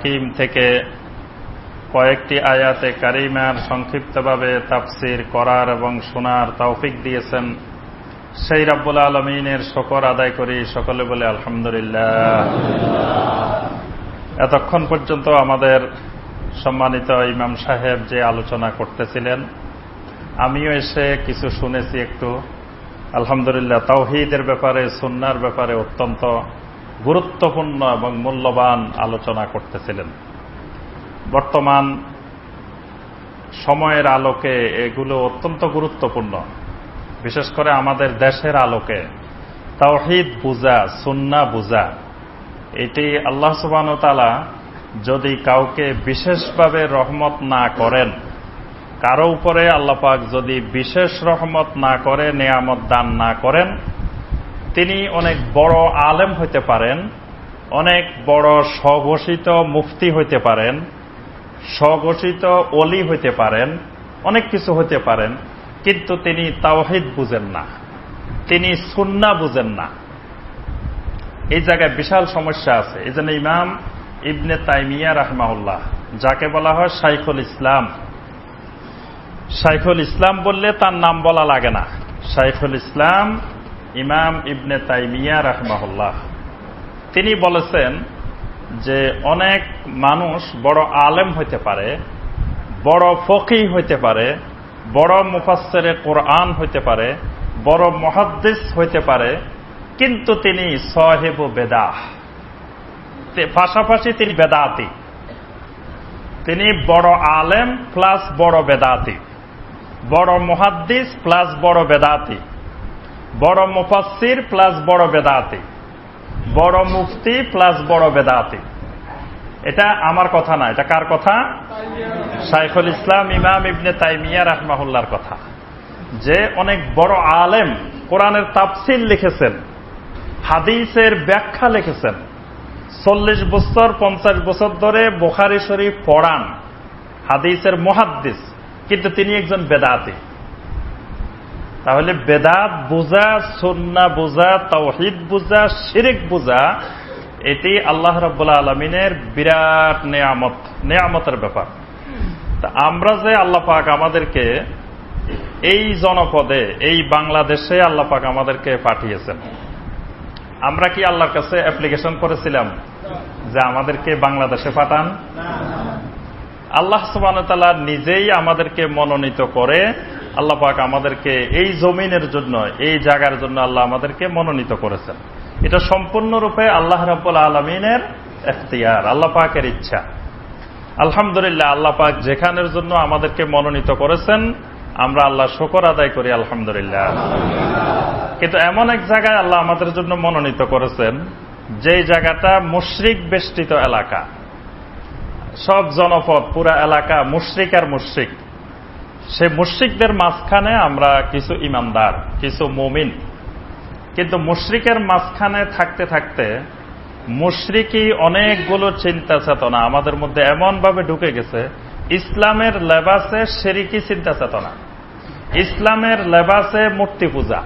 হাকিম থেকে কয়েকটি আয়াতে কারিমার সংক্ষিপ্তভাবে তাফসির করার এবং শোনার তৌফিক দিয়েছেন সেই রব্বুল আলামিনের শুকর আদায় করি, সকলে বলে আলহামদুলিল্লাহ। এতক্ষণ পর্যন্ত আমাদের সম্মানিত ইমাম সাহেব যে আলোচনা করতেছিলেন, আমিও এসে কিছু শুনেছি একটু। আলহামদুলিল্লাহ, তাওহীদের ব্যাপারে, সুন্নাহর ব্যাপারে অত্যন্ত গুরুত্বপূর্ণ এবং মূল্যবান আলোচনা করতেছিলেন। বর্তমান সময়ের আলোকে এগুলো অত্যন্ত গুরুত্বপূর্ণ, বিশেষ করে আমাদের দেশের আলোকে। তাওহীদ বুঝা, সুন্নাহ বুঝা, এটি আল্লাহ সুবহানাহু ওয়া তাআলা যদি কাউকে বিশেষভাবে রহমত না করেন, কারো উপরে আল্লাহ পাক যদি বিশেষ রহমত না করে, নেয়ামত দান না করেন, তিনি অনেক বড় আলেম হইতে পারেন, অনেক বড় স্বঘোষিত মুফতি হইতে পারেন, স্বঘোষিত ওলি হইতে পারেন, অনেক কিছু হইতে পারেন, কিন্তু তিনি তাওহীদ বুঝেন না, তিনি সুন্নাহ বুঝেন না। এই জায়গায় বিশাল সমস্যা আছে। এই জন্য ইমাম ইবনে তাইমিয়া রাহিমাহুল্লাহ, যাকে বলা হয় শাইখুল ইসলাম, শাইখুল ইসলাম বললে তার নাম বলা লাগে না, শাইখুল ইসলাম ইমাম ইবনে তাইমিয়া রাহিমাহুল্লাহ, তিনি বলেছেন যে অনেক মানুষ বড় আলেম হইতে পারে, বড় ফকিহ হইতে পারে, বড় মুফাসসিরে কোরআন হইতে পারে, বড় মুহাদ্দিস হইতে পারে, কিন্তু তিনি সাহিবু বেদাহ, পাশাপাশি তিনি বেদাতি। তিনি বড় আলেম প্লাস বড় বেদাতি, বড় মুহাদ্দিস প্লাস বড় বেদাতি, বড় মুফাসসির প্লাস বড় বেদাতি, বড় মুফতি প্লাস বড় বেদাতি। এটা আমার কথা না, এটা কার কথা? শাইখুল ইসলাম ইমাম ইবনে তাইমিয়া রাহিমাহুল্লাহর কথা। যে অনেক বড় আলেম, কোরআনের তাফসীর লিখেছেন, হাদিসের ব্যাখ্যা লিখেছেন, 40 বছর 50 বছর ধরে বুখারী শরীফ পড়ান, হাদিসের মুহাদ্দিস, কিন্তু তিনি একজন বেদাতি। তাহলে বেদাত বুঝা, সুন্নাহ বুঝা, তাওহীদ বুঝা, শিরক বুঝা, এটি আল্লাহ রাব্বুল আলামিনের বিরাট নেয়ামত, নেয়ামতের ব্যাপার। তা আমরা যে আল্লাহ পাক আমাদেরকে এই জনপদে, এই বাংলাদেশে আল্লাহ পাক আমাদেরকে পাঠিয়েছেন, আমরা কি আল্লাহর কাছে অ্যাপ্লিকেশন করেছিলাম যে আমাদেরকে বাংলাদেশে পাঠান? আল্লাহ সুবহানাহু ওয়া তাআলা নিজেই আমাদেরকে মনোনীত করে, আল্লাহ পাক আমাদেরকে এই জমিনের জন্য, এই জায়গার জন্য আল্লাহ আমাদেরকে মনোনীত করেছেন। এটা সম্পূর্ণরূপে আল্লাহ রাব্বুল আলামিনের ইখতিয়ার, আল্লাহ পাকের ইচ্ছা। আলহামদুলিল্লাহ, আল্লাহ পাক যেখানের জন্য আমাদেরকে মনোনীত করেছেন, আমরা আল্লাহ শুকর আদায় করি, আলহামদুলিল্লাহ। কিন্তু এমন এক জায়গায় আল্লাহ আমাদের জন্য মনোনীত করেছেন, যে জায়গাটা মুশরিক বেষ্টিত এলাকা, সব জনপদ, পুরা এলাকা মুশরিক আর মুশরিক। সে মুশরিকদের মাঝখানে আমরা কিছু ইমানদার, কিছু মুমিন। কিন্তু মুশরিকের মাঝখানে থাকতে থাকতে মুশরিকি অনেকগুলো চিন্তা চেতনা আমাদের মধ্যে এমন ভাবে ঢুকে গেছে, ইসলামের লেবাসে শিরকি চিন্তা চেতনা, ইসলামের লেবাসে মূর্তি পূজা,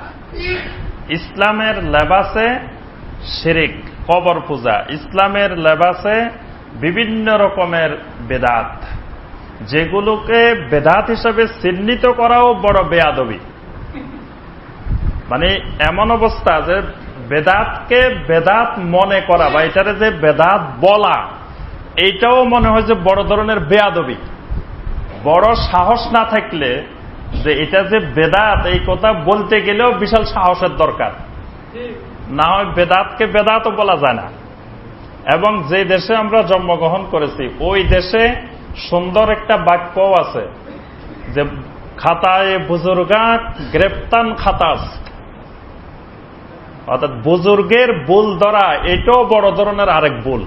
ইসলামের লেবাসে শিরিক, কবর পূজা, ইসলামের লেবাসে বিভিন্ন রকমের বেদাত, যেগুলোকে বেদাত হিসেবে চিহ্নিত করাও বড় বেয়াদবি। মানে এমন অবস্থা যে বেদাতকে বেদাত মনে করা বা এটারে যে বেদাত বলা, এইটাও মনে হয় যে বড় ধরনের বেয়াদবি। বড় সাহস না থাকলে যে এটা যে বেদাত, এই কথা বলতে গেলেও বিশাল সাহসের দরকার, না হয় বেদাতকে বেদাতও বলা যায় না। এবং যে দেশে আমরা জন্মগ্রহণ করেছি, ওই দেশে সুন্দর একটা বাক্যও আছে যে খাতায় বুজুর্গা গ্রেপ্তান খাতাস, অর্থাৎ বুজুর্গের ভুল ধরা এটাও বড় ধরনের আরেক ভুল।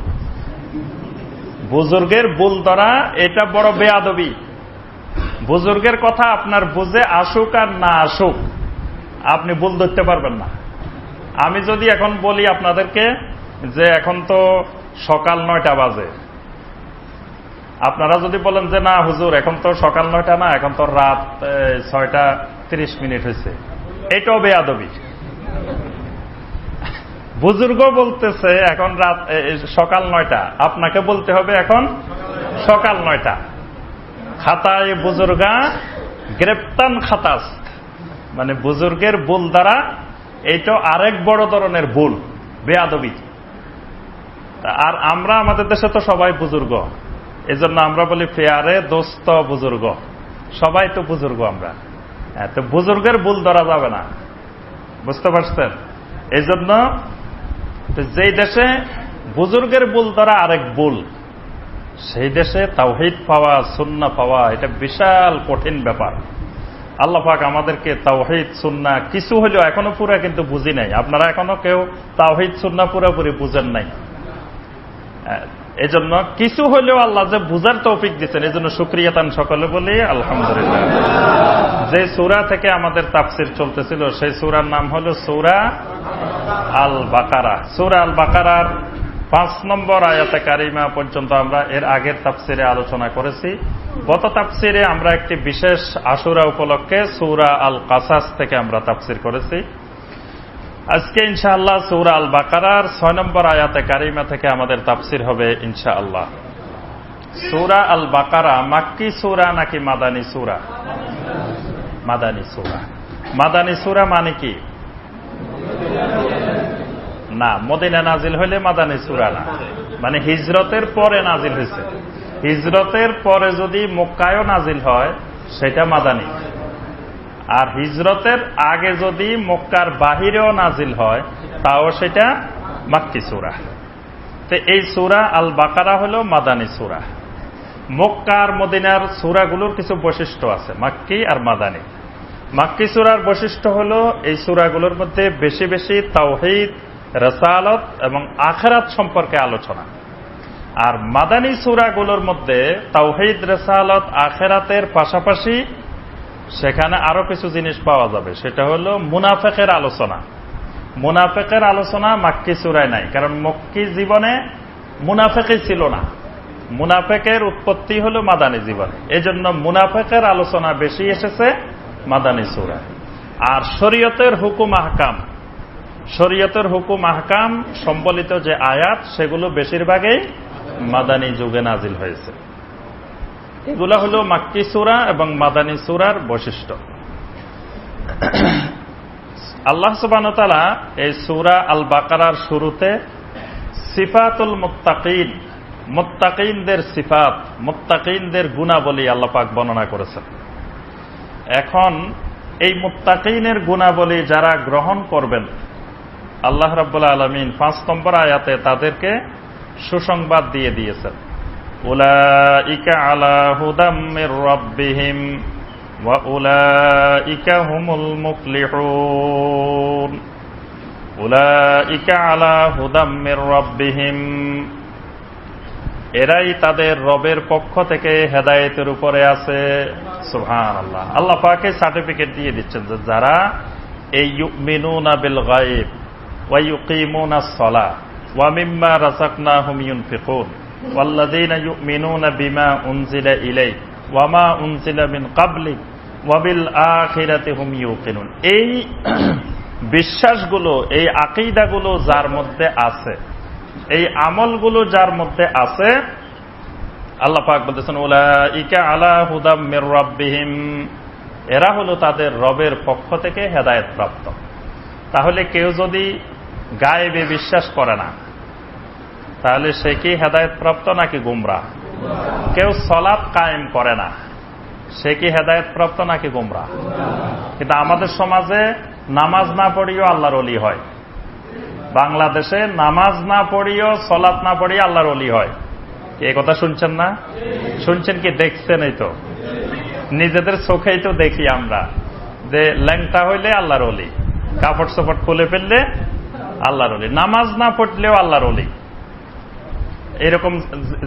বুজুর্গের ভুল ধরা এটা বড় বেয়াদবি। বুজুর্গের কথা আপনার বুঝে আসুক আর না আসুক, আপনি ভুল ধরতে পারবেন না। আমি যদি এখন বলি আপনাদেরকে যে এখন তো সকাল 9টা বাজে, আপনারা যদি বলেন যে না হুজুর এখন তো সকাল 9টা না, এখন তো রাত 6টা 30 মিনিট হয়েছে, এটাও বেয়াদবি। বুজুর্গ বলতেছে এখন রাত সকাল 9টা, আপনাকে বলতে হবে এখন সকাল 9টা। খাতায় বুজুর্গা গ্রেপ্তান খাতাস, মানে বুজুর্গের ভুল দ্বারা এইটা আরেক বড় ধরনের ভুল, বেয়াদবি। আর আমরা আমাদের দেশে তো সবাই বুজুর্গ, এজন্য আমরা বলি ফেয়ারে দোস্ত বুজুর্গ, সবাই তো বুজুর্গ আমরা। তো বুজুর্গের ভুল ধরা যাবে না, বুঝতে পারছেন? এই জন্য যেই দেশে বুজুর্গের ভুল ধরা আরেক ভুল, সেই দেশে তাওহীদ পাওয়া, সুন্নাহ পাওয়া এটা বিশাল কঠিন ব্যাপার। আল্লাহ পাক আমাদেরকে তাওহীদ সুন্নাহ কিছু হলেও এখনো পুরো কিন্তু বুঝি নাই। আপনারা এখনো কেউ তাওহীদ সুন্নাহ পুরোপুরি বুঝেন নাই। এজন্য কিছু হলেও আল্লাহ যে বুঝার তৌফিক দিচ্ছেন, এজন্য শুকরিয়া তান সকলে বলি আলহামদুলিল্লাহ। যে সূরা থেকে আমাদের তাফসীর চলতেছিল সেই সূরার নাম হলো সূরা আল বাকারা। সূরা আল বাকারার 5 নম্বর আয়াতে কারিমা পর্যন্ত আমরা এর আগের তাফসীরে আলোচনা করেছি। গত তাফসীরে আমরা একটি বিশেষ আশুরা উপলক্ষে সূরা আল কাসাস থেকে আমরা তাফসীর করেছি। আজকে ইনশাআল্লাহ সূরা আল বাকারার 6 নম্বর আয়াতে কারিমা থেকে আমাদের তাফসীর হবে ইনশাআল্লাহ। সূরা আল বাকারা মাক্কি সূরা নাকি মাদানী সূরা? মাদানী সূরা। মাদানী সূরা মানে কি? না, মদিনা নাজিল হইলে মাদানী সূরা না, মানে হিজরতের পরে নাজিল হয়েছে। হিজরতের পরে যদি মক্কায়ও নাজিল হয় সেটা মাদানী, আর হিজরতের আগে যদি মক্কার বাহিরেও নাজিল হয় তাও সেটা মাক্কি সূরা। তো এই সূরা আল বাকারা হলো মাদানী সূরা। মক্কার মদিনার সূরাগুলোর কিছু বৈশিষ্ট্য আছে, মাক্কি আর মাদানী। মাক্কি সূরার বৈশিষ্ট্য হলো এই সূরাগুলোর মধ্যে বেশি বেশি তাওহীদ, রিসালাত এবং আখিরাত সম্পর্কে আলোচনা। আর মাদানী সূরাগুলোর মধ্যে তাওহীদ, রিসালাত, আখিরাতের পাশাপাশি সেখানে আরো কিছু জিনিস পাওয়া যাবে, সেটা হলো মুনাফিকের আলোচনা। মুনাফিকের আলোচনা মাক্কি সূরায় নাই, কারণ মক্কি জীবনে মুনাফিকই ছিল না। মুনাফিকের উৎপত্তি হলো মাদানী জীবনে, এজন্য মুনাফিকের আলোচনা বেশি এসেছে মাদানী সূরায়। আর শরীয়তের হুকুম আহকাম, শরীয়তের হুকুম আহকাম সম্বলিত যে আয়াত সেগুলো বেশিরভাগই মাদানী যুগে নাজিল হয়েছে। এগুলো হলো মাক্কি সূরা এবং মাদানী সূরার বৈশিষ্ট্য। আল্লাহ সুবহানাহু ওয়া তাআলা এই সূরা আল বাকারার শুরুতে সিফাতুল মুত্তাকিন, মুত্তাকিনদের সিফাত, মুত্তাকিনদের গুণাবলী আল্লাহ পাক বর্ণনা করেছেন। এখন এই মুত্তাকিনের গুণাবলী যারা গ্রহণ করবেন, আল্লাহ রাব্বুল আলামিন 5 নম্বর আয়াতে তাদেরকে সুসংবাদ দিয়ে দিয়েছেন। উলাইকা আলা হুদাম মির রাব্বিহিম ওয়া উলাইকা হুমুল মুফলিহুন। উলাইকা আলা হুদাম মির রাব্বিহিম, এরাই তাদের রবের পক্ষ থেকে হেদায়েতের উপরে আছে। সুবহানাল্লাহ। আল্লাহ পাক সার্টিফিকেট দিয়ে দিচ্ছেন যে যারা এই ইউমিনুনা বিল গায়ব ওয়া ইউকিমুনাস সালাহ ওয়া মিম্মা রাযাকনাহুম ইউনফিকুন ওয়াল্লাযীনা ইউমিনুনা বিমা উনজিলা ইলাইক ওয়া মা উনজিলা মিন ক্বাবলিক ওয়া বিল আখিরাতি হুম ইউকিনুন। এই বিশ্বাসগুলো, এই আকীদাগুলো যার মধ্যে আছে, এই আমলগুলো যার মধ্যে আছে, আল্লাহ পাক বলতেছেন উলাইকা আলা হুদাম মির রাব্বিহিম, এরা হলো তাদের রবের পক্ষ থেকে হেদায়েত প্রাপ্ত। তাহলে কেউ যদি গায়েবে বিশ্বাস করে না, তাহলে সে কি হেদায়েত প্রাপ্ত নাকি গুমরাহ? কেউ সালাত কায়েম করে না, সে কি হেদায়েত প্রাপ্ত নাকি গুমরাহ? কিন্তু আমাদের সমাজে নামাজ না পড়িও আল্লাহর ওলি হয়। বাংলাদেশে নামাজ না পড়িও, সালাত না পড়িও আল্লাহর ওলি হয়। এই কথা শুনছেন না? শুনছেন কি দেখছেন? এই তো নিজেদের চোখেই তো দেখি আমরা যে ল্যাংটা হইলে আল্লাহর ওলি, কাপড় চোপড় খুলে ফেললে আল্লাহর ওলি, নামাজ না পড়লেও আল্লাহর ওলি। এরকম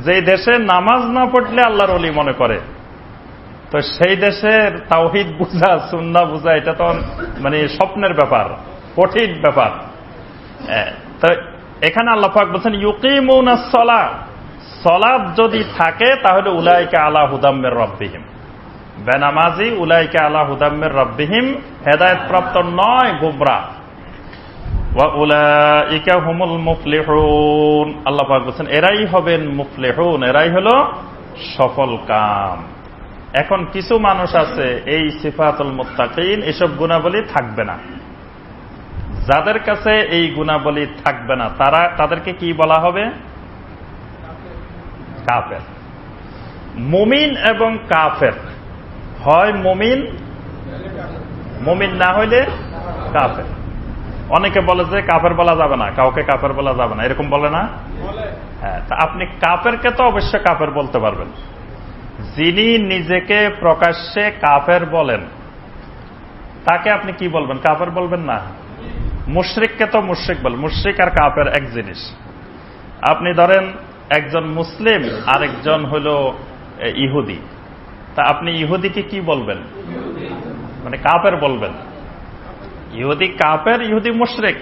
যে দেশে নামাজ না পড়লে আল্লাহর ওলি মনে করে, তো সেই দেশের তাওহীদ বুঝা, সুন্নাহ বুঝা এটা তো মানে স্বপ্নের ব্যাপার, কঠিন ব্যাপার। তো এখানে আল্লাহ পাক বলছেন ইউকিমুনাস সালাহ, সালাত যদি থাকে তাহলে উলাইকা আলা হুদাম মির রাব্বিহিম, বেনামাজি উলাইকা আলা হুদাম মির রাব্বিহিম হেদায়েত প্রাপ্ত নয়, গুমরাহ। ওয়া উলাইকা হুমুল মুফলিহুন, আল্লাহ পাক বলেন এরাই হবেন মুফলিহুন, এরাই হলো সফল কাম। এখন কিছু মানুষ আছে এই সিফাতুল মুত্তাকিন এসব গুণাবলী থাকবে না, যাদের কাছে এই গুণাবলী থাকবে না তাদেরকে কি বলা হবে? কাফের। মুমিন এবং কাফের, হয় মুমিন, মুমিন না হইলে কাফের। অনেকে বলে যে কাফের বলা যাবে না, কাউকে কাফের বলা যাবে না, এরকম বলে না? হ্যাঁ, তা আপনি কাফেরকে তো অবশ্যই কাফের বলতে পারবেন। যিনি নিজেকে প্রকাশ্যে কাফের বলেন তাকে আপনি কি বলবেন? কাফের বলবেন না। মুশরিককে তো মুশরিক বল, মুশরিক আর কাফের এক জিনিস। আপনি ধরেন একজন মুসলিম আর একজন হল ইহুদি, তা আপনি ইহুদিকে কি বলবেন? মানে কাফের বলবেন। ইহুদি কাফের, ইহুদি মুশরিক।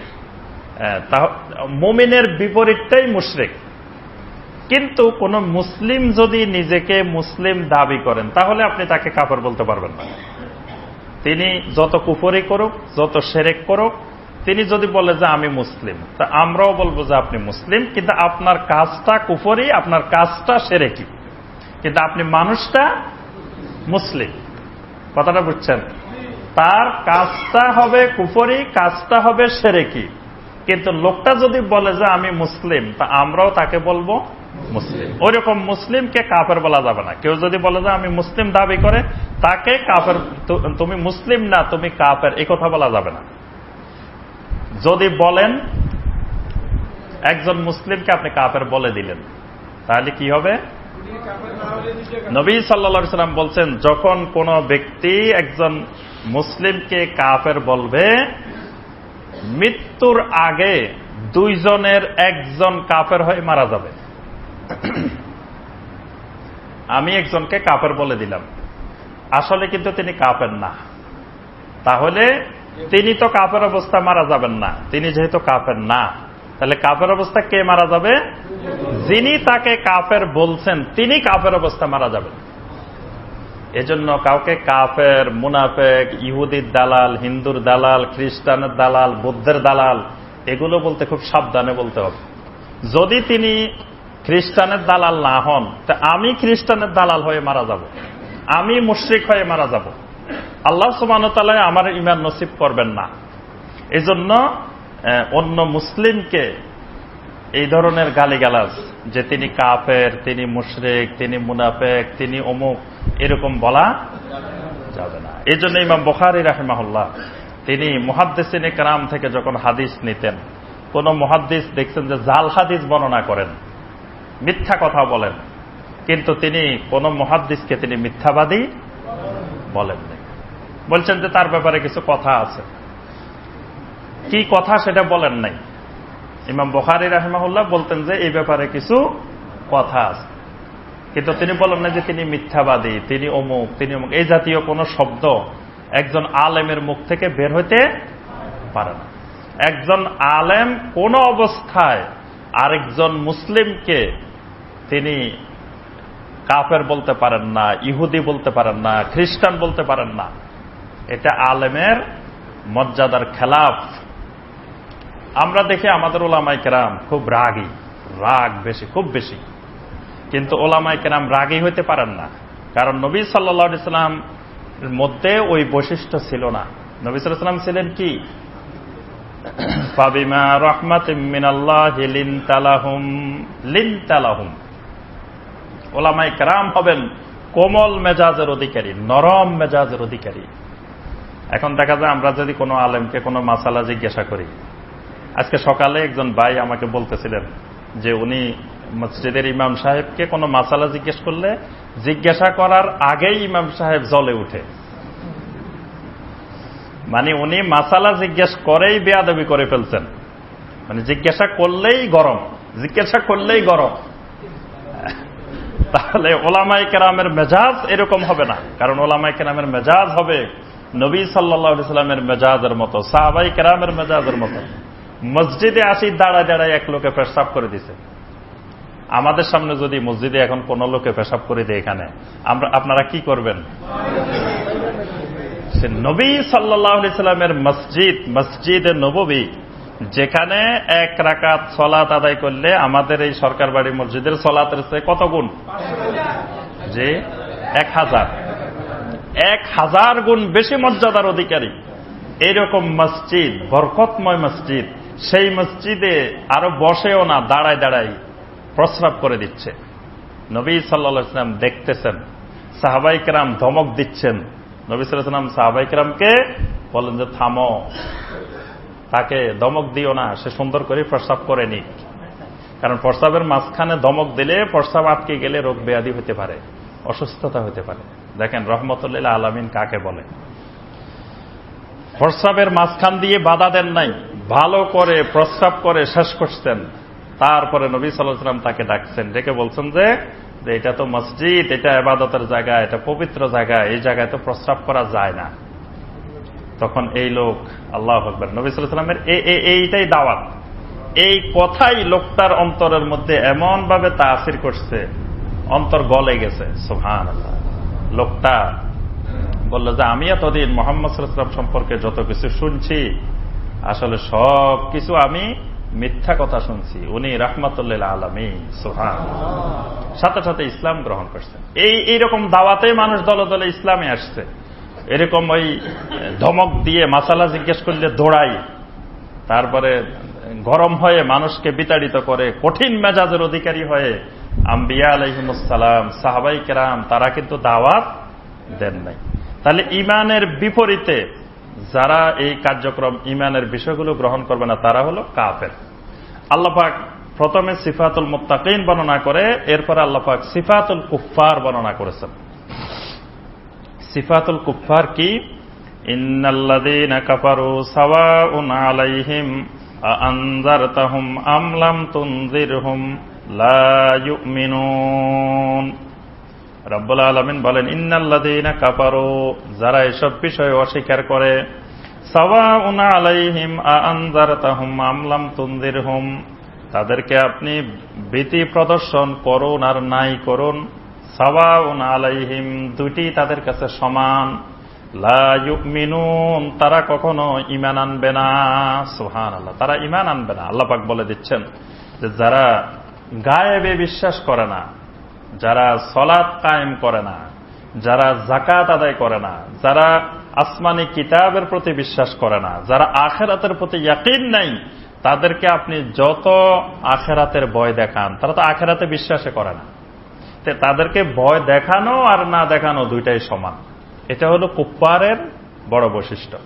মুমিনের বিপরীতটাই মুশরিক। কিন্তু কোন মুসলিম যদি নিজেকে মুসলিম দাবি করেন তাহলে আপনি তাকে কাফের বলতে পারবেন না। তিনি যত কুফরি করুক, যত শিরক করুক, তিনি যদি বলে যে আমি মুসলিম, তা আমরাও বলবো যে আপনি মুসলিম, কিন্তু আপনার কাজটা কুফরি, আপনার কাজটা শিরকি, কিন্তু আপনি মানুষটা মুসলিম। কথাটা বুঝছেন? তার কাজটা হবে কুফরি, কাজটা হবে শিরকি, কিন্তু লোকটা যদি বলে যে আমি মুসলিম, তা আমরাও তাকে বলবো মুসলিম। ওইরকম মুসলিমকে কাফের বলা যাবে না। কেউ যদি বলে যে আমি মুসলিম দাবি করে, তাকে কাফের, তুমি মুসলিম না, তুমি কাফের, এই কথা বলা যাবে না। যদি বলেন একজন মুসলিমকে আপনি কাফের বলে দিলেন, তাহলে কি হবে? নবী সাল্লাল্লাহু আলাইহি ওয়াসাল্লাম বলছেন, যখন কোন ব্যক্তি একজন মুসলিমকে কাফের বলবে, মৃত্যুর আগে দুইজনের একজন কাফের হয়ে মারা যাবে। আমি একজনকে কাফের বলে দিলাম, আসলে কিন্তু তিনি কাফের না, তাহলে তিনি তো কাফের অবস্থা মারা যাবেন না। তিনি যেহেতু কাফের না, তাহলে কাফের অবস্থা কে মারা যাবে? যিনি তাকে কাফের বলছেন তিনি কাফের অবস্থা মারা যাবেন। এজন্য কাউকে কাফের, মুনাফেক, ইহুদির দালাল, হিন্দুর দালাল, খ্রিস্টানের দালাল, বৌদ্ধের দালাল, এগুলো বলতে খুব সাবধানে বলতে হবে। যদি তিনি খ্রিস্টানের দালাল না হন, তা আমি খ্রিস্টানের দালাল হয়ে মারা যাব, আমি মুশরিক হয়ে মারা যাব, আল্লাহ সুবহানাহু ওয়া তাআলা আমার ঈমান নসিব করবেন না। এজন্য অন্য মুসলিমকে এই ধরনের গালিগালাজ, যে তিনি কাফের, তিনি মুশরিক, তিনি মুনাফেক, তিনি অমুক, এরকম বলা যাবে না। এই জন্য ইমাম বুখারী রাহিমাহুল্লাহ তিনি মুহাদ্দিসিনে কেরাম থেকে যখন হাদিস নিতেন, কোন মুহাদ্দিস দেখছেন যে জাল হাদিস বর্ণনা করেন, মিথ্যা কথা বলেন, কিন্তু তিনি কোন মুহাদ্দিসকে তিনি মিথ্যাবাদী বলেন নাই। বলছেন যে তার ব্যাপারে কিছু কথা আছে, কি কথা সেটা বলেন নাই। ইমাম বুখারী রাহিমাহুল্লাহ বলতেন যে এই ব্যাপারে কিছু কথা আছে, কিন্তু তিনি বলেন না যে তিনি মিথ্যাবাদী, তিনি অমুক, তিনি অমুক, এই জাতীয় কোন শব্দ একজন আলেমের মুখ থেকে বের হইতে পারে না। একজন আলেম কোন অবস্থায় আরেকজন মুসলিমকে তিনি কাফের বলতে পারেন না, ইহুদি বলতে পারেন না, খ্রিস্টান বলতে পারেন না। এটা আলেমের মর্যাদার খেলাফ। আমরা দেখি আমাদের ওলামায়ে কেরাম খুব রাগী, রাগ বেশি, খুব বেশি, কিন্তু ওলামায়ে কেরাম রাগী হইতে পারেন না, কারণ নবী সাল্লাল্লাহু আলাইহি ওয়াসাল্লাম মধ্যে ওই বৈশিষ্ট্য ছিল না। নবী সাল্লাল্লাহু আলাইহি ওয়াসাল্লাম ছিলেন কি? ফাবিমা রাহমাতিম মিনাল্লাহি লিনতা লাহুম। ওলামায়ে কেরাম হবেন কোমল মেজাজের অধিকারী, নরম মেজাজের অধিকারী। এখন দেখা যায় আমরা যদি কোনো আলেমকে কোনো মাসালা জিজ্ঞাসা করি, আজকে সকালে একজন ভাই আমাকে বলতেছিলেন যে উনি মসজিদের ইমাম সাহেবকে কোনো মাসালা জিজ্ঞেস করলে জিজ্ঞাসা করার আগেই ইমাম সাহেব জ্বলে উঠে। মানে উনি মাসালা জিজ্ঞেস করেই বেয়াদবি করে ফেলছেন, মানে জিজ্ঞাসা করলেই গরম, জিজ্ঞাসা করলেই গরম। তাহলে ওলামায়ে কেরামের মেজাজ এরকম হবে না, কারণ ওলামায়ে কেরামের মেজাজ হবে নবী সাল্লাল্লাহু আলাইহি ওয়াসাল্লামের মেজাজের মতো, সাহাবায়ে কেরামের মেজাজের মতো। মসজিদে আসি দাঁড়ায় দাঁড়ায় এক লোকে পেশাব করে দিছে, আমাদের সামনে যদি মসজিদে এখন কোন লোকে পেশাব করে দেয়, এখানে আপনারা কি করবেন? নবী সাল্লাল্লাহু আলাইহি ওয়াসাল্লামের মসজিদ, মসজিদে নববী, যেখানে 1 রাকাত সালাত আদায় করলে আমাদের এই সরকার বাড়ি মসজিদের সালাতের চেয়ে কত গুণ? যে 1000 গুণ বেশি মর্যাদার অধিকারী এইরকম মসজিদ, বরকতময় মসজিদ, সেই মসজিদে আরো বসেও না, দাঁড়ায় দাঁড়ায় প্রস্রাব করে দিচ্ছে। নবী সাল্লাল্লাহু আলাইহি ওয়াসাল্লাম দেখতেছেন, সাহাবায়ে কেরাম ধমক দিচ্ছেন। নবী সাল্লাল্লাহু আলাইহি ওয়াসাল্লাম সাহাবায়ে কেরামকে বলেন যে থামো, তাকে ধমক দিও না, সে সুন্দর করে প্রস্রাব করে নিক। কারণ প্রস্রাবের মাঝখানে ধমক দিলে প্রস্রাব আটকে গেলে রোগ ব্যাধি হতে পারে, অসুস্থতা হতে পারে। দেখেন রহমতুল্লিল আলামিন কাকে বলে। প্রস্রাবের মাঝখান দিয়ে বাধা দেন নাই, ভালো করে প্রস্রাব করে শেষ করছেন। তারপরে নবী সাল্লাল্লাহু আলাইহি ওয়াসাল্লাম তাকে ডাকছেন, ডেকে বলছেন যে এটা তো মসজিদ, এটা ইবাদতের জায়গা, এটা পবিত্র জায়গা, এই জায়গায় তো প্রস্রাব করা যায় না। তখন এই লোক, আল্লাহু আকবার, নবী সাল্লাল্লাহু আলাইহি ওয়াসাল্লামের এইটাই দাওয়াত, এই কথাই লোকটার অন্তরের মধ্যে এমন ভাবে তাসির করছে, অন্তর গলে গেছে। সুবহানাল্লাহ। লোকটা বলল যে আমি এতদিন মুহাম্মদ সাল্লাল্লাহু আলাইহি ওয়াসাল্লাম সম্পর্কে যত কিছু শুনছি, আসলে সব কিছু আমি মিথ্যা কথা শুনছি, উনি রাহমাতুল্লিল আলামিন। সুবহানাল্লাহ। সাথে সাথে ইসলাম গ্রহণ করছেন। এইরকম দাওয়াতে মানুষ দলে দলে ইসলামে আসছে। এরকম ওই ধমক দিয়ে মাসালা জিজ্ঞেস করলে দৌড়াই, তারপরে গরম হয়ে মানুষকে বিতাড়িত করে, কঠিন মেজাজের অধিকারী হয়ে আম্বিয়া আলাইহিমুস সালাম, সাহাবায়ে কেরাম তারা কিন্তু দাওয়াত দেন নাই। তাহলে ঈমানের বিপরীতে যারা এই কার্যক্রম, ঈমানের বিষয়গুলো গ্রহণ করবে না, তারা হলো কাফের। আল্লাহ পাক প্রথমে সিফাতুল মুত্তাকিন বর্ণনা করে, এরপরে আল্লাহ পাক সিফাতুল কুফফার বর্ণনা করেছেন। সিফাতুল কুফফার কি? ইন্নাল্লাযীনা কাফারু সাওয়াউন আলাইহিম আনযারতাহুম আম লাম তুনযিরহুম লা ইউমিনুন। রব্বুল আলামিন বলেন, ইন্নাল্লাযীনা কাফারু, যারা এসব বিষয় অস্বীকার করে, সাওয়াউন আলাইহিম আনযারতাহুম আম লাম তুনযিরহুম, তাদেরকে আপনি ভীতি প্রদর্শন করুন আর নাই করুন, সাওয়াউন আলাইহিম, দুটি তাদের কাছে সমান, লা ইউমিনুন, তারা কখনো ঈমান আনবে না। সুবহানাল্লাহ, তারা ঈমান আনবে না। আল্লাহ পাক বলে দিচ্ছেন যে যারা গায়েবে বিশ্বাস করে না, যারা সালাত কায়েম করে না, যারা যাকাত আদায় করে না, যারা আসমানি কিতাবের প্রতি বিশ্বাস করে না, যারা আখিরাতের প্রতি ইয়াকিন নাই, তাদেরকে আপনি যত আখিরাতের ভয় দেখান, তারা তো আখিরাতে বিশ্বাসে করে না। তাদেরকে ভয় দেখানো আর না দেখানো দুইটাই সমান। এটা হলো কুফফারের বড় বৈশিষ্ট্য।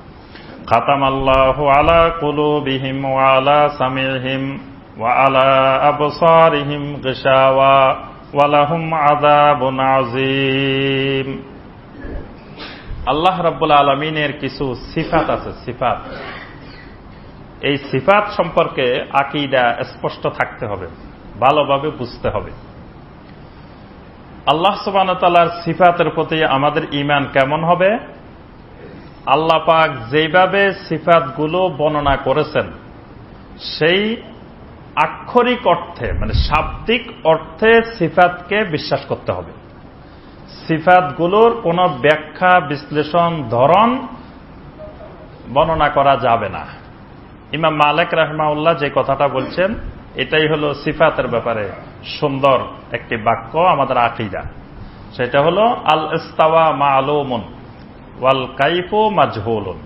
খাতামাল্লাহু আলা কুলুবিহিম ওয়া আলা সামিহিম ওয়া আলা আবসারিহিম গিশাওয়া ওয়া লাহুম আযাবুন আযীম। আল্লাহ রাব্বুল আলামিনের কিছু সিফাত আছে, সিফাত। এই সিফাত সম্পর্কে আকীদা স্পষ্ট থাকতে হবে, ভালোভাবে বুঝতে হবে। আল্লাহ সুবহানাহু ওয়া তাআলার সিফাতের প্রতি আমাদের ঈমান কেমন হবে? আল্লাহ পাক যেভাবে সিফাতগুলো বর্ণনা করেছেন, সেই আক্ষরিক অর্থে, মানে শাব্দিক অর্থে সিফাতকে বিশ্বাস করতে হবে। সিফাতগুলোর কোনো ব্যাখ্যা, বিশ্লেষণ, ধরন বর্ণনা করা যাবে না। ইমাম মালিক রাহিমাহুল্লাহ যে কথাটা বলছেন, এটাই হলো সিফাতের ব্যাপারে সুন্দর একটি বাক্য, আমাদের আকীদা। সেটা হলো আল ইস্তাওয়া মা'লুমুন ওয়াল কাইফু মাজহুলুন।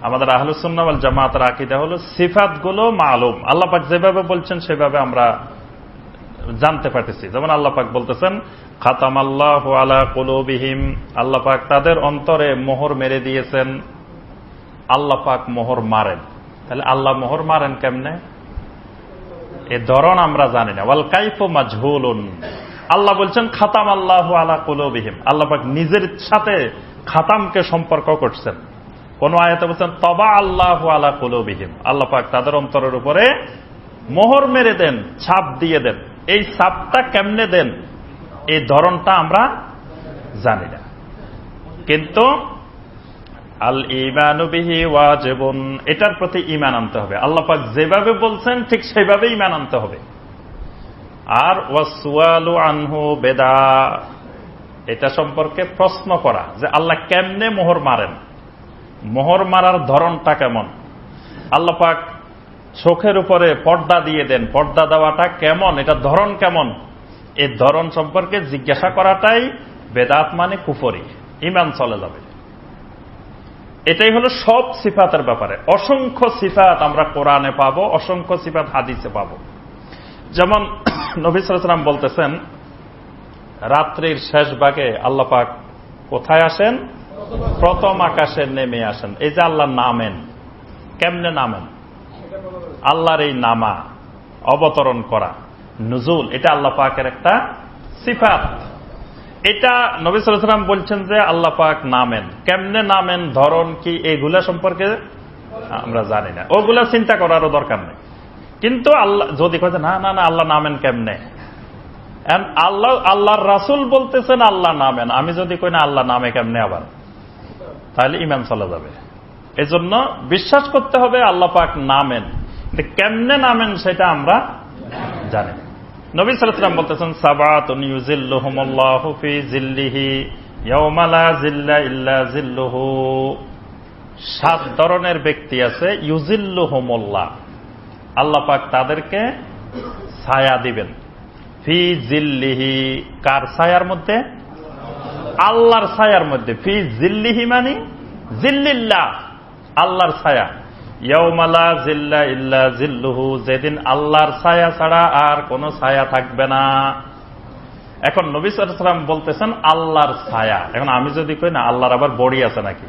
আমাদের আহলুস সুন্নাহ ওয়াল জামাতের আকীদা হলো সিফাতগুলো মালুম, আল্লাহ পাক যেভাবে বলছেন সেভাবে আমরা জানতে পারতেছি। যেমন আল্লাহ পাক বলতেছেন, খাতামাল্লাহু আলা কুলুবিহিম, আল্লাহ পাক তাদের অন্তরে মোহর মেরে দিয়েছেন। আল্লাহ পাক মোহর মারেন, তাহলে আল্লাহ মোহর মারেন কেমনে? এ ধরন আমরা জানি না। ওয়াল কাইফু মাজহুলুন, আল্লাহ বলছেন খাতামাল্লাহু আলা কুলুবিহিম, আল্লাহ পাক নিজের সাথে খাতামকে সম্পর্ক করছেন। কোন আয়াতে বলছেন তাবা আল্লাহু আলা কুলুবিহিম, আল্লাহ পাক তাদের অন্তরের উপরে মোহর মেরে দেন, ছাপ দিয়ে দেন। এই ছাপটা কেমনে দেন, এই ধরনটা আমরা জানি না। কিন্তু আল ঈমানু বিহি ওয়াজিবুন, এটার প্রতি ঈমান আনতে হবে। আল্লাহ পাক যেভাবে বলছেন ঠিক সেইভাবে ঈমান আনতে হবে। আর ওয়াসওয়ালু আনহু বেদা, এটা সম্পর্কে প্রশ্ন করা যে আল্লাহ কেমনে মোহর মারেন, মোহর মারার ধরনটা কেমন। আল্লাহ পাক চোখের উপরে পর্দা দিয়ে দেন। পর্দা দেওয়াটা কেমন, এটা ধরন কেমন, এই ধরন সম্পর্কে জিজ্ঞাসা করাটাই বেদাত মানে কুফরি, ঈমান চলে যাবে। এটাই হলো সব সিফাতের ব্যাপারে। অসংখ্য সিফাত আমরা কোরআনে পাবো, অসংখ্য সিফাত হাদিসে পাবো। যেমন নবী সাল্লাল্লাহু আলাইহি ওয়াসাল্লাম বলতেছেন, রাত্রির শেষ ভাগে আল্লাহ পাক কোথায় আসেন? প্রথম আকাশে নেমে আসেন। এই যে আল্লাহ নামেন, কেমনে নামেন? আল্লাহর এই নামা, অবতরণ করা, নুজুল, এটা আল্লাহ পাকের একটা সিফাত। এটা নবী সাল্লাল্লাহু আলাইহি ওয়াসাল্লাম বলছেন যে আল্লাহ পাক নামেন। কেমনে নামেন, ধরন কি, এগুলা সম্পর্কে আমরা জানি না, ওগুলা চিন্তা করারও দরকার নেই। কিন্তু আল্লাহ যদি কয় না না না আল্লাহ নামেন কেমনে, আল্লাহর রাসূল বলতেছেন আল্লাহ নামেন, আমি যদি কই না আল্লাহ নামে কেমনে আবার, তাহলে ঈমান চলে যাবে। এজন্য বিশ্বাস করতে হবে আল্লাহ পাক নামেন, কেমনে নামেন সেটা আমরা জানি। নবী সাল্লাল্লাহু আলাইহি ওয়াসাল্লাম বলতেছেন, সাবাতুন ইউজিল্লুহুমুল্লাহু ফি জিল্লিহি ইয়াওমা লা জিল্লা ইল্লা জিল্লুহু। 7 ধরনের ব্যক্তি আছে, ইউজিল্লুহুমুল্লাহ, আল্লাহ পাক তাদেরকে ছায়া দিবেন। ফি জিল্লিহি, কার ছায়ার মধ্যে? আল্লাহর ছায়ার মধ্যে। ফি জিল্লিহি মানে জিল্লিল্লাহ, আল্লাহর ছায়া। ইয়াওমা লা জিল্লা ইল্লা জিল্লুহু, যেদিন আল্লাহর ছায়া ছাড়া আর কোন ছায়া থাকবে না। এখন নবী সাল্লাল্লাহু আলাইহি ওয়াসাল্লাম বলতেছেন আল্লাহর ছায়া। এখন আমি যদি কই না আল্লাহর আবার বডি আছে নাকি,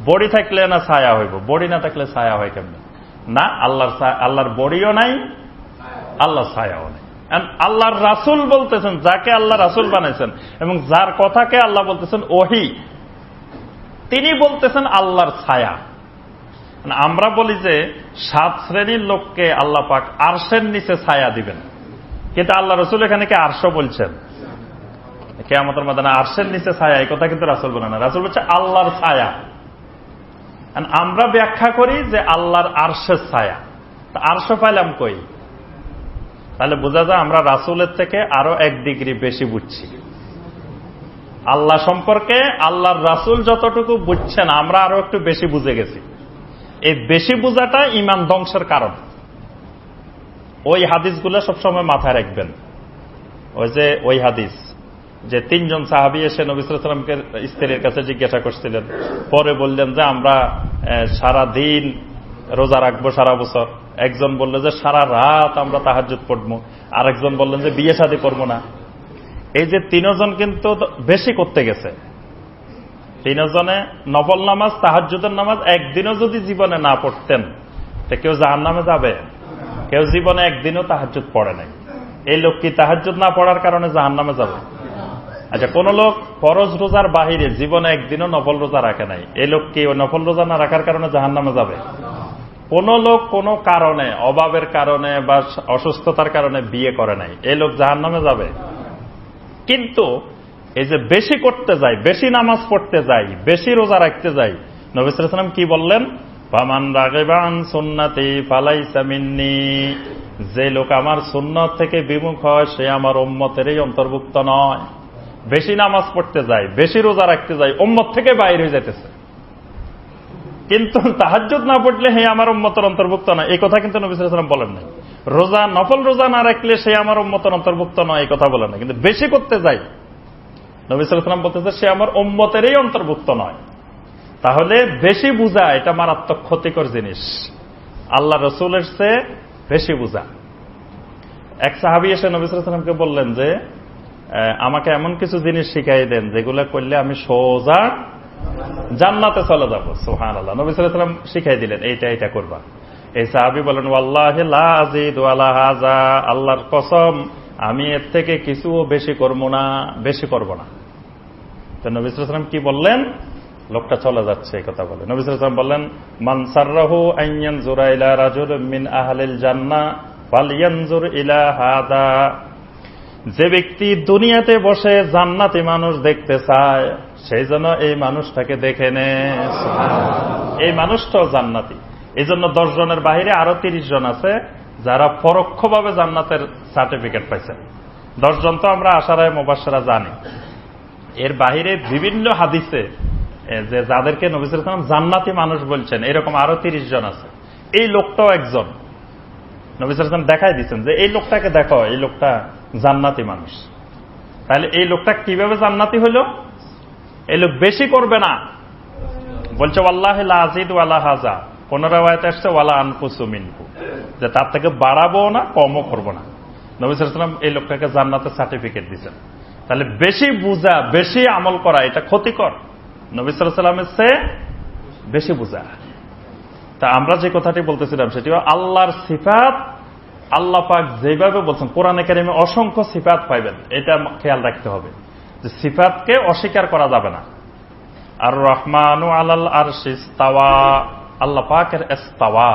বডি থাকলে না ছায়া হইব, বডি না থাকলে ছায়া হয় কেমনে? না, আল্লাহর বডিও নাই, আল্লাহর ছায়াও নাই। আল্লাহর রাসূল বলতেছেন, যাকে আল্লাহ রাসূল বানাইছেন এবং যার কথাকে আল্লাহ বলতেছেন ওহী, তিনি বলতেছেন আল্লাহর ছায়া। আমরা বলি যে 7 শ্রেণীর লোককে আল্লাহ পাক আরশের নিচে ছায়া দিবেন, কিন্তু আল্লাহ রাসূল এখানে কি আরশ বলছেন? কিয়ামতের ময়দানে আরশের নিচে ছায়া, এই কথা কিন্তু রাসূল বলেন না, রাসূল বলছে আল্লাহর ছায়া। আমরা ব্যাখ্যা করি যে আল্লাহর আরশের ছায়া, আরশ পাইলাম কই? তাহলে বোঝা যায় আমরা রাসূলের থেকে আরো 1 ডিগ্রি বেশি বুঝছি আল্লাহ সম্পর্কে। আল্লাহর রাসূল যতটুকু বুঝছেন আমরা আরো একটু বেশি বুঝে গেছি। এই বেশি বোঝাটা ঈমান ধ্বংসের কারণ। ওই হাদিসগুলো সবসময় মাথায় রাখবেন। ওই হাদিস যে 3 জন সাহাবী এসে নবী সাল্লাল্লাহু আলাইহি ওয়াসাল্লামকে স্ত্রীর কাছে জিজ্ঞাসা করছিলেন, পরে বললেন যে আমরা সারা দিন রোজা রাখবো সারা বছর। একজন বলল যে সারা রাত আমরা তাহাজ্জুদ পড়বো, আরেকজন বললেন যে বিয়ে শাদী করবো না। এই যে 3 জন কিন্তু বেশি করতে গেছে। 3 জনে নফল নামাজ, তাহাজ্জুদের নামাজ একদিনও যদি জীবনে না পড়তেন তো কেউ জাহান্নামে যাবে? কেউ জীবনে একদিনও তাহাজ্জুদ পড়ে নাই। এই লোক কি তাহাজ্জুদ না পড়ার কারণে জাহান্নামে যাবে? আচ্ছা, কোন লোক ফরজ রোজার বাহিরে জীবনে একদিনও নফল রোজা রাখে নাই, এই লোক কি ওই নফল রোজা না রাখার কারণে জাহান্নামে যাবে? কোন লোক কোন কারণে, অভাবের কারণে বা অসুস্থতার কারণে বিয়ে করে নাই, এই লোক জাহান্নামে যাবে? কিন্তু এই যে বেশি করতে যাই, বেশি নামাজ পড়তে যাই, বেশি রোজা রাখতে যাই, নবী সাল্লাল্লাহু আলাইহি ওয়াসাল্লাম কি বললেন? ফামান রাগিবা আন সুন্নতি ফালাইসা মিন্নি, যে লোক আমার সুন্নাত থেকে বিমুখ হয় সে আমার উম্মতেরই অন্তর্ভুক্ত নয়। বেশি নামাজ পড়তে যায়, বেশি রোজা রাখতে যায়, উম্মত থেকে বাইরে হয়ে যাইতেছে। কিন্তু তাহাজ্জুদ না পড়লে হে আমার উম্মতের অন্তর্ভুক্ত নয়, এই কথা কিন্তু নবী সাল্লাল্লাহু আলাইহি ওয়াসাল্লাম বলেন নাই। রোজা, নফল রোজা না রাখলে সে আমার উম্মতের অন্তর্ভুক্ত নয়, এই কথা বলেন না। কিন্তু বেশি করতে যাই, নবী সাল্লাল্লাহু আলাইহি ওয়াসাল্লাম বলতেছে সে আমার উম্মতেরই অন্তর্ভুক্ত নয়। তাহলে বেশি বুঝা এটা মারাত্মক ক্ষতিকর জিনিস, আল্লাহ রাসূলের চেয়ে বেশি বুঝা। এক সাহাবী এসে নবী সাল্লাল্লাহু আলাইহি ওয়াসাল্লামকে বললেন যে আমাকে এমন কিছু জিনিস শিখাই দেন যেগুলো করলে আমি সোজা জান্নাতে চলে যাব। সুবহানাল্লাহ। নবী সাল্লাল্লাহু আলাইহি ওয়াসাল্লাম শিখাই দিলেন, এইটা করবা। এই সাহাবী বলেন, ওয়াল্লাহি লা আযীদু আলা হাযা, আল্লাহর কসম আমি এর থেকে কিছুও বেশি করব না। তো নবী সাল্লাল্লাহু আলাইহি ওয়াসাল্লাম কি বললেন? লোকটা চলে যাচ্ছে এই কথা বলে। নবী সাল্লাল্লাহু আলাইহি ওয়াসাল্লাম বললেন, মান সাররাহু আন ইয়ানজুরা ইলা রাজুলিন মিন আহলিল জান্নাহ ফালইয়ানজুর ইলা হাদা, যে ব্যক্তি দুনিয়াতে বসে জান্নাতি মানুষ দেখতে চায় সেই জন্য এই মানুষটাকে দেখে নে। এই মানুষটাও জান্নাতি। এই জন্য 10 জনের বাহিরে আরো 30 জন আছে যারা পরোক্ষভাবে জান্নাতের সার্টিফিকেট পাইছে। 10 জন তো আমরা আশারায়ে মুবাশশারা জানি। এর বাহিরে বিভিন্ন হাদিসে যে যাদেরকে নবী সাল্লাল্লাহু আলাইহি ওয়াসাল্লাম জান্নাতি মানুষ বলছেন, এরকম আরো 30 জন আছে। এই লোকটাও একজন। নবী সাল্লাল্লাহু আলাইহি ওয়াসাল্লাম দেখাই দিচ্ছেন যে এই লোকটাকে দেখো, এই লোকটা জান্নাতি মানুষ। তাহলে এই লোকটা কিভাবে জান্নাতি হলো? এই লোক বেশি করবে না, বলছে ওয়াল্লাহি লা আযীদু ওয়ালা হাযা, কোন রাওয়ায়াতে আসছে ওয়ালা আনকুসু মিনহু, যে তার থেকে বাড়াবো না কমও করবো না। নবী সাল্লাল্লাহু আলাইহি ওয়াসাল্লাম এই লোকটাকে জান্নাতের সার্টিফিকেট দিয়েছেন। তাহলে বেশি বুঝা, বেশি আমল করা এটা ক্ষতিকর, নবী সাল্লাল্লাহু আলাইহি ওয়াসাল্লামের চেয়ে বেশি বুঝা। তা আমরা যে কথাটি বলতেছিলাম সেটি আল্লাহর সিফাত, আল্লাহ পাক যেভাবে বলছেন, কোরআনে কারিমে অসংখ্য সিফাত পাইবেন, এটা খেয়াল রাখতে হবে যে সিফাতকে অস্বীকার করা যাবে না। আর রহমানু আলাল আরশি ইস্তাওয়া, আল্লাহ পাকের ইস্তাওয়া,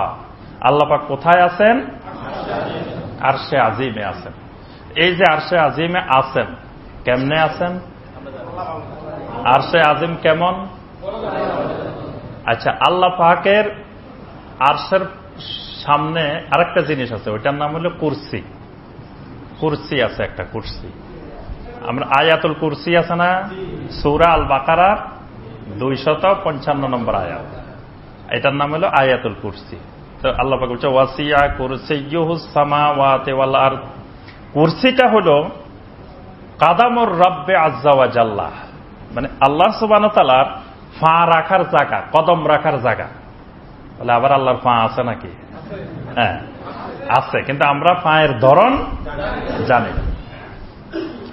আল্লাহ পাক কোথায় আছেন? আরশে আজিমে আছেন। এই যে আরশে আজিমে আছেন, কেমনে আছেন? আরশে আজিম কেমন? আচ্ছা, আল্লাহ পাকের আরশের সামনে আরেকটা জিনিস আছে, ওইটার নাম হলো কুরসি। কুরসি আছে একটা, কুরসি। আমরা আয়াতুল কুরসি আছে না, সূরা আল বাকারার 255 নম্বর আয়াত, এটার নাম হলো আয়াতুল কুরসি। তো আল্লাহ পাক বলছে ওয়াসিয়া কুরসিয়ুহুস সামাওয়াতি ওয়াল আরদ, কুরসিটা হলো কাদামুর রাব্বে আযজা ওয়া জাল্লা, মানে আল্লাহ সুবহানাহু ওয়া তাআলার পা রাখার জায়গা, কদম রাখার জায়গা। বলে আবার আল্লাহর পা আছে নাকি? হ্যাঁ আছে, কিন্তু আমরা পায়ের ধরন জানি না।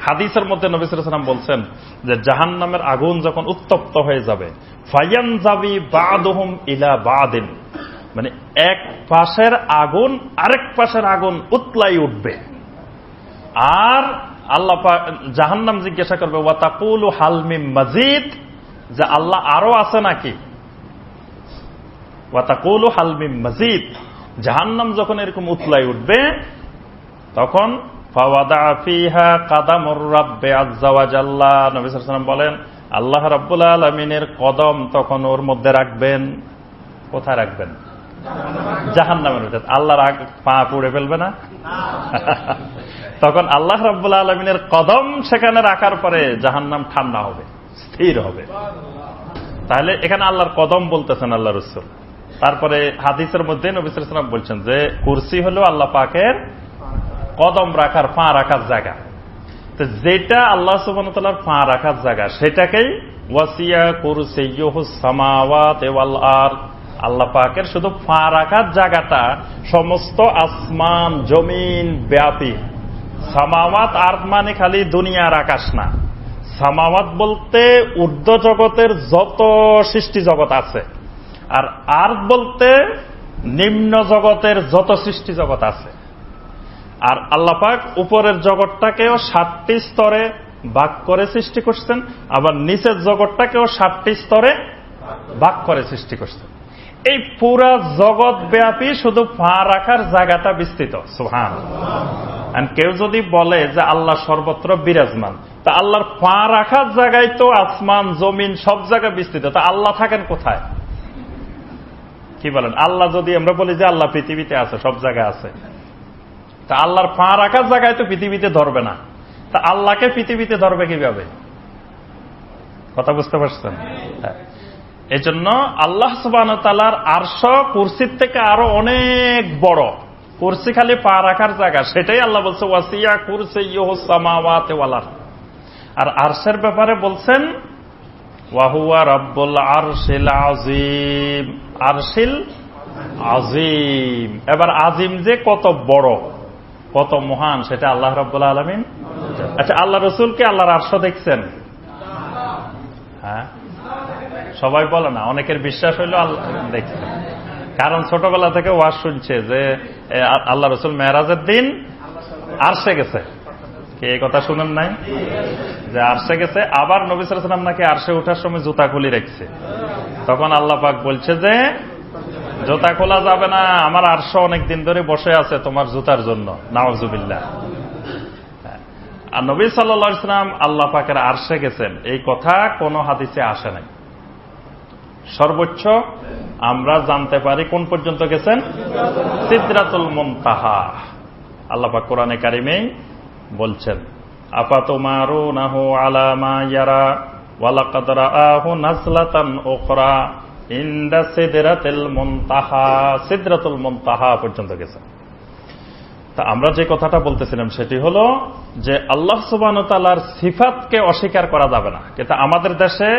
হাদিসের মধ্যে নবী সাল্লাল্লাহু আলাইহি ওয়াসাল্লাম বলছেন যে জাহান্নামের আগুন যখন উত্তপ্ত হয়ে যাবে, ফায়ানজাবি বাদুহুম ইলা বাদিন, মানে এক পাশের আগুন আরেক পাশের আগুন উতলাই উঠবে। আর আল্লাহ জাহান্নাম জিজ্ঞাসা করবে ওয়া তাকুলু হাল মিন মাজিদ, যে আল্লাহ আরো আছে নাকি? ওয়া তাকুলু হাল মিন মাজিদ, জাহান্নাম যখন এরকম উতলাই উঠবে তখন ফাওয়াদা ফিহা কাদামুর রাব্বি আযজা ওয়া জাল্লা, নবী সাল্লাল্লাহু আলাইহি ওয়াসাল্লাম বলেন আল্লাহ রাব্বুল আলামিনের কদম তখন ওর মধ্যে রাখবেন। কোথায় রাখবেন? জাহান্নামের মধ্যে। আল্লাহর পা পুড়ে ফেলবে না? তখন আল্লাহ রাব্বুল আলামিনের কদম সেখানে রাখার পরে জাহান্নাম ঠান্ডা হবে, স্থির হবে। তাহলে এখানে আল্লাহর কদম বলতেছেন আল্লাহ রাসূল। তারপরে হাদিসের মধ্যে নবী সাল্লাল্লাহু আলাইহি ওয়াসাল্লাম বলছেন যে কুরসি হলো আল্লাহ পাকের কদম রাখার, পা রাখার জায়গা। তো যেটা আল্লাহ সুবহানাহু ওয়া তাআলার পা রাখার জায়গা, সেটাকেই ওয়াসিয়া কুরসিয়ুহুস সামাওয়াতি ওয়াল আরদ, আল্লাহ পাকের শুধু পা রাখার জায়গাটা সমস্ত আসমান জমিন ব্যাপী। সামাওয়াত আরদ মানে খালি দুনিয়ার আকাশ না, সামাওয়াত বলতে ঊর্ধ্ব জগতের যত সৃষ্টি জগৎ আছে, আর আরদ বলতে নিম্ন জগতের যত সৃষ্টি জগৎ আছে। আর আল্লাহ পাক উপরের জগৎটাকেও 7টি স্তরে ভাগ করে সৃষ্টি করছেন, আবার নিচের জগৎটাকেও 7টি স্তরে ভাগ করে সৃষ্টি করছেন। এই পুরা জগৎ ব্যাপী শুধু পা রাখার জায়গাটা বিস্তৃত। সুবহানাল্লাহ। কেউ যদি বলে যে আল্লাহ সর্বত্র বিরাজমান, তা আল্লাহর পা রাখার জায়গায় তো আসমান জমিন সব জায়গায় বিস্তৃত, তা আল্লাহ থাকেন কোথায়? কি বলেন? আল্লাহ যদি আমরা বলি যে আল্লাহ পৃথিবীতে আছে, সব জায়গায় আছে, তা আল্লাহর পা রাখার জায়গায় তো পৃথিবীতে ধরবে না, তা আল্লাহকে পৃথিবীতে ধরবে কিভাবে? কথা বুঝতে পারছেন? হ্যাঁ। এই জন্য আল্লাহ সুবহানাহু ওয়া তাআলার আরশ কুরসির থেকে আরো অনেক বড়। কুরসি খালি পা রাখার জায়গা, সেটাই আল্লাহ বলছে ওয়াসিয়া কুরসিয়ুহুস সামাওয়াতি ওয়াল আরদ। আর আরশের ব্যাপারে বলছেন ওয়া হুয়া রাব্বুল আরশিল আযীম, আরশিল আযীম। এবার আজিম যে কত বড়, কত মহান, সেটা আল্লাহ রাব্বুল আলামিন। আচ্ছা, আল্লাহ রাসূলকে আল্লাহর আরশ দেখছেন? হ্যাঁ, সবাই বলে না, অনেকের বিশ্বাস হইল আল্লাহ দেখছেন, কারণ ছোটবেলা থেকে ওয়াজ শুনছে যে আল্লাহ রাসূল মেরাজের দিন আরশে গেছে। কে এই কথা শুনেন নাই যে আরশে গেছে? আবার নবী সাল্লাল্লাহু আলাইহি ওয়াসাল্লাম নাকি আরশে ওঠার সময় জুতা খুলে রেখেছে। তখন আল্লাহ পাক বলছে যে জুতা খোলা যাবে না, আমার আরশ অনেক দিন ধরে বসে আছে তোমার জুতার জন্য। নাউযুবিল্লাহ। আর নবী সাল্লাল্লাহু আলাইহি ওয়াসাল্লাম আল্লাহ পাকের আরশে গেছেন, এই কথা কোন হাদিসে আসে নাই। সর্বোচ্চ আমরা জানতে পারি কোন পর্যন্ত গেছেন? সিদরাতুল মুনতাহা। আল্লাহ পাক কোরআনে কারিমেই বলছেন আফাতুমারুনাহু আলা মা ইয়ারা ওয়া লাকাদ রাআহু নাজলাতান উখরা ইনদা সিদরাতুল মুনতাহা। সিদরাতুল মুনতাহা পর্যন্ত গেছে। তা আমরা যে কথাটা বলতেছিলাম সেটি হলো যে আল্লাহ সুবহানাহু ওয়া তাআলার সিফাতকে অস্বীকার করা যাবে না। কিন্তু আমাদের দেশে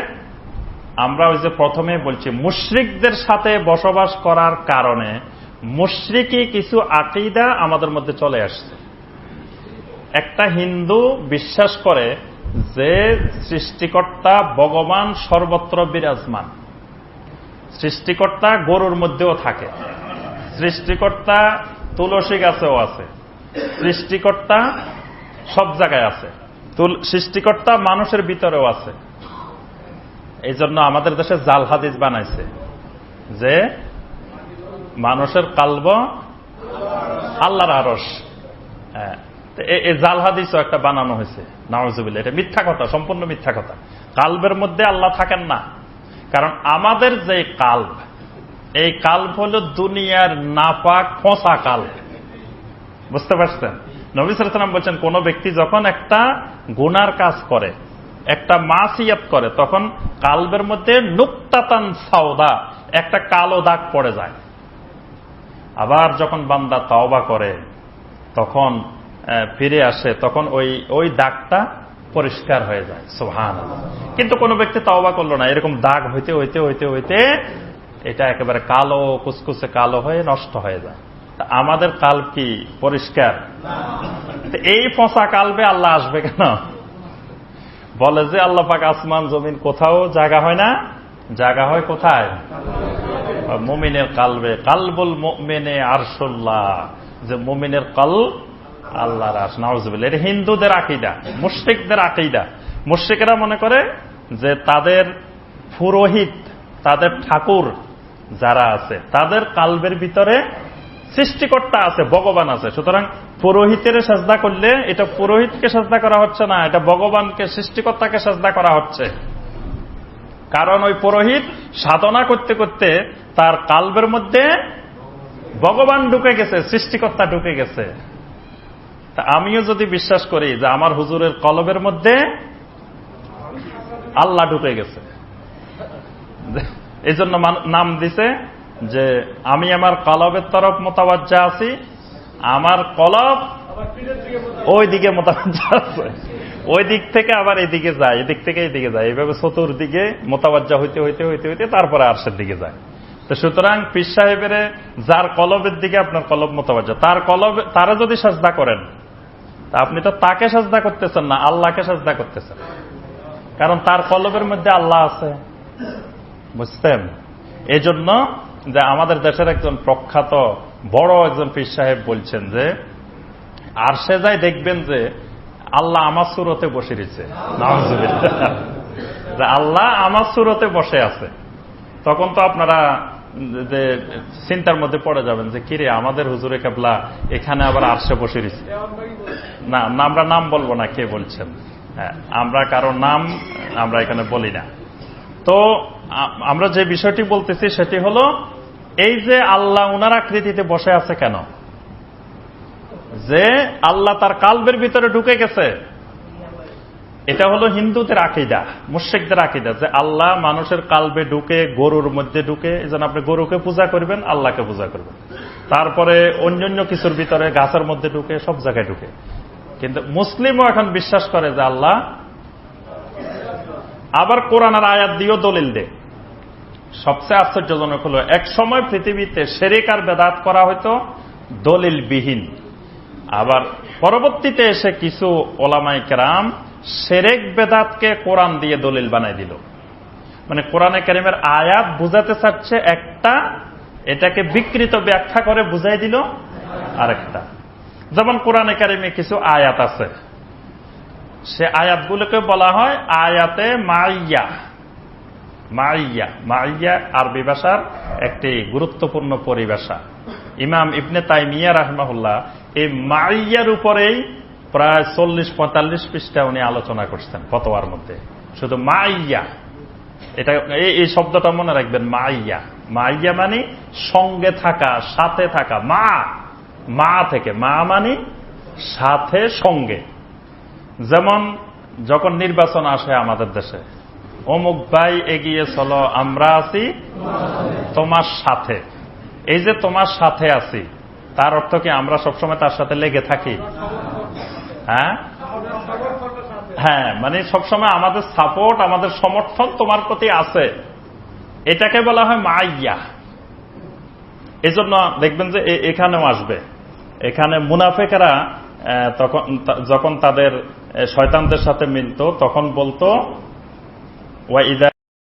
আমরা ওই যে প্রথমে বলছি মুশরিকদের সাথে বসবাস করার কারণে মুশরিকি কিছু আকীদা আমাদের মধ্যে চলে আসছে। একটা হিন্দু বিশ্বাস করে যে সৃষ্টিকর্তা ভগবান সর্বত্র বিরাজমান, সৃষ্টিকর্তা গরুর মধ্যেও থাকে, সৃষ্টিকর্তা তুলসী গাছেও আছে, সৃষ্টিকর্তা সব জায়গায় আছে, সৃষ্টিকর্তা মানুষের ভিতরেও আছে। এই জন্য আমাদের দেশে জাল হাদিস বানাইছে যে মানুষের কালব আল্লাহর আরশ। এই জাল হাদিসও একটা বানানো হয়েছে, নাউজুবিল্লাহ। এটা মিথ্যা কথা, সম্পূর্ণ মিথ্যা কথা। কালবের মধ্যে আল্লাহ থাকেন না, কারণ আমাদের যে কাল্ব, এই কাল্ব হল দুনিয়ার নাপাক পচা কাল্ব। বুঝতে পারছেন? নবী সাল্লাল্লাহু আলাইহি ওয়াসাল্লাম বলছেন কোন ব্যক্তি যখন একটা গুনার কাজ করে, একটা মাসিয়াত করে, তখন কালবের মধ্যে নুকতাতান সাওদা, একটা কালো দাগ পড়ে যায়। আবার যখন বান্দা তওবা করে, তখন ফিরে আসে, তখন ওই দাগটা পরিষ্কার হয়ে যায়। সুবহানাল্লাহ। কিন্তু কোন ব্যক্তি তওবা করলো না, এরকম দাগ হইতে হইতে হইতে হইতে এটা একেবারে কালো, কুচকুচে কালো হয়ে নষ্ট হয়ে যায়। আমাদের কাল্ব কি পরিষ্কার? এই পচা কালবে আল্লাহ আসবে কেন? বলে যে আল্লাহ পাক আসমান জমিন কোথাও জায়গা হয় না, জায়গা হয় কোথায়? মুমিনের কালবে। কালবুল মুমিনে আরশুল্লাহ, যে মুমিনের কলব আল্লাহর আরশ। নাউজুবিল্লাহ। এটা হিন্দুদের আকীদা, মুশরিকদের আকীদা। মুশরিকরা মনে করে যে তাদের পুরোহিত, তাদের ঠাকুর যারা আছে, তাদের কালবের ভিতরে সৃষ্টিকর্তা আছে, ভগবান আছে। সুতরাং পুরোহিতের সাজদা করলে এটা পুরোহিতকে সাজদা করা হচ্ছে না, এটা ভগবানকে, সৃষ্টিকর্তাকে সাজদা করা হচ্ছে। কারণ ওই পুরোহিত সাধনা করতে করতে তার কালবের মধ্যে ভগবান ঢুকে গেছে, সৃষ্টিকর্তা ঢুকে গেছে। তা আমিও যদি বিশ্বাস করি যে আমার হুজুরের কলবের মধ্যে আল্লাহ ঢুকে গেছে, এই জন্য নাম দিছে যে আমি আমার কলবের তরফ মোতাবাজ্জা আছি, আমার কলব ওই দিকে মোতাবাজ্জা আছে, ওই দিক থেকে আবার এদিকে যায়, এদিক থেকে এইদিকে যায়, এইভাবে চতুর্দিকে মোতাবাজ্জা হইতে হইতে হইতে হইতে তারপরে আরশের দিকে যায়। তো সুতরাং পীর সাহেবের যার কলবের দিকে আপনার কলব মোতাবাজ্জা, তার কলব, তারা যদি সাজদা করেন, তা আপনি তো তাকে সাজদা করতেছেন না, আল্লাহকে সাজদা করতেছেন, কারণ তার কলবের মধ্যে আল্লাহ আছে। বুঝতেন? এই জন্য যে আমাদের দেশের একজন প্রখ্যাত বড় একজন পীর সাহেব বলছেন যে আরশে যায় দেখবেন যে আল্লাহ আমার সুরতে বসে রয়েছে। নাউজুবিল্লাহ। যে আল্লাহ আমার সুরতে বসে আছে, তখন তো আপনারা যে চিন্তার মধ্যে পড়ে যাবেন যে কিরে আমাদের হুজুরে কেবলা এখানে আবার আরশে বসে রয়েছে। না, আমরা নাম বলবো না কে বলছেন, হ্যাঁ, আমরা কারো নাম আমরা এখানে বলি না। তো আমরা যে বিষয়টি বলতেছি সেটি হলো এই যে আল্লাহ উনার আকৃতিতে বসে আছে কেন? যে আল্লাহ তার কালবের ভিতরে ঢুকে গেছে, এটা হলো হিন্দুদের আকীদা, মুশরিকদের আকীদা, যে আল্লাহ মানুষের কালবে ঢুকে, গরুর মধ্যে ঢুকে। এই জন্য আপনি গরুকে পূজা করবেন, আল্লাহকে পূজা করবেন। তারপরে অন্যান্য কিছুর ভিতরে, গাছের মধ্যে ঢুকে, সব জায়গায় ঢুকে। কিন্তু মুসলিমও এখন বিশ্বাস করে যে আল্লাহ, আবার কোরআনের আয়াত দিয়েও দলিল দেয়। সবচেয়ে আশ্চর্যজনক হলো এক সময় পৃথিবীতে শিরক আর বেদাত করা হয়তো দলিলবিহীন, আবার পরবর্তীতে এসে কিছু ওলামায়ে কেরাম শিরক বেদাতকে কোরআন দিয়ে দলিল বানাই দিল। মানে কোরআনে কারীমের আয়াত বুঝাতে চাচ্ছে একটা, এটাকে বিকৃত ব্যাখ্যা করে বুঝাই দিল আরেকটা। যেমন কোরআনে কারীমে কিছু আয়াত আছে, সে আয়াতগুলোকে বলা হয় আয়াতে মাইয়া। মাইয়া, মাইয়া আরবি ভাষার একটি গুরুত্বপূর্ণ পরিভাষা। ইমাম ইবনে তাইমিয়া রাহিমাহুল্লাহ এই মাইয়ার উপরেই প্রায় 40-45 পৃষ্ঠা উনি আলোচনা করছেন ফতোয়ার মধ্যে, শুধু মাইয়া। এটা এই শব্দটা মনে রাখবেন, মাইয়া। মাইয়া মানে সঙ্গে থাকা, সাথে থাকা। মা থেকে, মা মানে সাথে, সঙ্গে। যেমন যখন নির্বাচন আসে আমাদের দেশে, অমুক ভাই এগিয়ে চলো, আমরা আছি তোমার সাথে। এই যে তোমার সাথে আছি, তার অর্থ কি আমরা সবসময় তার সাথে লেগে থাকি? হ্যাঁ হ্যাঁ, মানে সবসময় আমাদের সাপোর্ট, আমাদের সমর্থন তোমার প্রতি আছে, এটাকে বলা হয় মাইয়া। এজন্য দেখবেন যে এখানেও আসবে, এখানে মুনাফেকেরা তখন যখন তাদের শয়তানদের সাথে মিলত তখন বলতো ওয়া ইদা